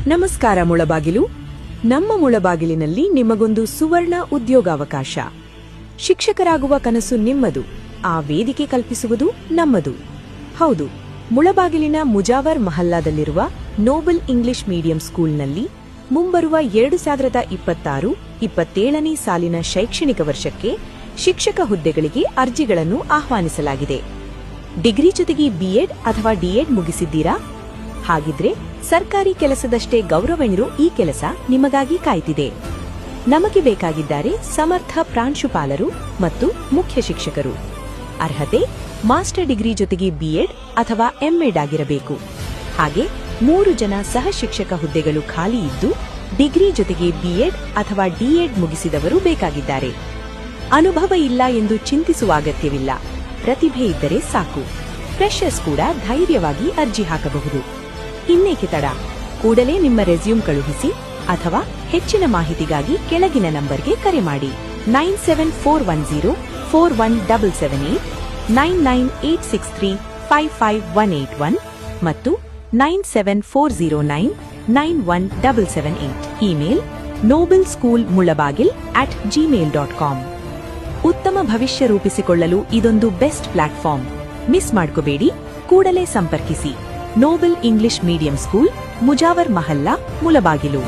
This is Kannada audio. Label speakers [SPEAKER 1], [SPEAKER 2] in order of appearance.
[SPEAKER 1] ನಮಸ್ಕಾರ ಮುಳಬಾಗಿಲು. ನಮ್ಮ ಮುಳಬಾಗಿಲಿನಲ್ಲಿ ನಿಮಗೊಂದು ಸುವರ್ಣ ಉದ್ಯೋಗಾವಕಾಶ. ಶಿಕ್ಷಕರಾಗುವ ಕನಸು ನಿಮ್ಮದು, ಆ ವೇದಿಕೆ ಕಲ್ಪಿಸುವುದು ನಮ್ಮದು. ಹೌದು, ಮುಳಬಾಗಿಲಿನ ಮುಜಾವರ್ ಮಹಲ್ಲಾದಲ್ಲಿರುವ ನೋಬಲ್ ಇಂಗ್ಲಿಷ್ ಮೀಡಿಯಂ ಸ್ಕೂಲ್ನಲ್ಲಿ ಮುಂಬರುವ 2026-27ನೇ ಸಾಲಿನ ಶೈಕ್ಷಣಿಕ ವರ್ಷಕ್ಕೆ ಶಿಕ್ಷಕ ಹುದ್ದೆಗಳಿಗೆ ಅರ್ಜಿಗಳನ್ನು ಆಹ್ವಾನಿಸಲಾಗಿದೆ. ಡಿಗ್ರಿ ಜೊತೆಗೆ ಬಿಎಡ್ ಅಥವಾ ಡಿಎಡ್ ಮುಗಿಸಿದ್ದೀರಾ? ಹಾಗಿದ್ರೆ ಸರ್ಕಾರಿ ಕೆಲಸದಷ್ಟೇ ಗೌರವಣಿರು ಈ ಕೆಲಸ ನಿಮಗಾಗಿ ಕಾಯ್ತಿದೆ. ನಮಗೆ ಬೇಕಾಗಿದ್ದಾರೆ ಸಮರ್ಥ ಪ್ರಾಂಶುಪಾಲರು ಮತ್ತು ಮುಖ್ಯ ಶಿಕ್ಷಕರು. ಅರ್ಹತೆ ಮಾಸ್ಟರ್ ಡಿಗ್ರಿ ಜೊತೆಗೆ ಬಿಎಡ್ ಅಥವಾ ಎಂಎಡ್ ಆಗಿರಬೇಕು. ಹಾಗೆ 3 ಜನ ಸಹ ಶಿಕ್ಷಕ ಹುದ್ದೆಗಳು ಖಾಲಿ ಇದ್ದು ಡಿಗ್ರಿ ಜೊತೆಗೆ ಬಿಎಡ್ ಅಥವಾ ಡಿಎಡ್ ಮುಗಿಸಿದವರು ಬೇಕಾಗಿದ್ದಾರೆ. ಅನುಭವ ಇಲ್ಲ ಎಂದು ಚಿಂತಿಸುವ ಅಗತ್ಯವಿಲ್ಲ. ಪ್ರತಿಭೆ ಇದ್ದರೆ ಸಾಕು. ಫ್ರೆಶರ್ಸ್ ಕೂಡ ಧೈರ್ಯವಾಗಿ ಅರ್ಜಿ ಹಾಕಬಹುದು. ಇನ್ನೇಕೆ ತಡ? ಕೂಡಲೇ ನಿಮ್ಮ ರೆಸ್ಯೂಮ್ ಕಳುಹಿಸಿ ಅಥವಾ ಹೆಚ್ಚಿನ ಮಾಹಿತಿಗಾಗಿ ಕೆಳಗಿನ ನಂಬರ್ಗೆ ಕರೆ ಮಾಡಿ. 9741041778, 9986355181 ಮತ್ತು 9740991778. Email nobleschoolmulabagil@gmail.com. ಉತ್ತಮ ಭವಿಷ್ಯ ರೂಪಿಸಿಕೊಳ್ಳಲು ಇದೊಂದು ಬೆಸ್ಟ್ ಪ್ಲಾಟ್ಫಾರ್ಮ್. ಮಿಸ್ ಮಾಡ್ಕೋಬೇಡಿ. ಕೂಡಲೇ ಸಂಪರ್ಕಿಸಿ. Noble English medium school, Mujawar Mohalla, Mulbagal.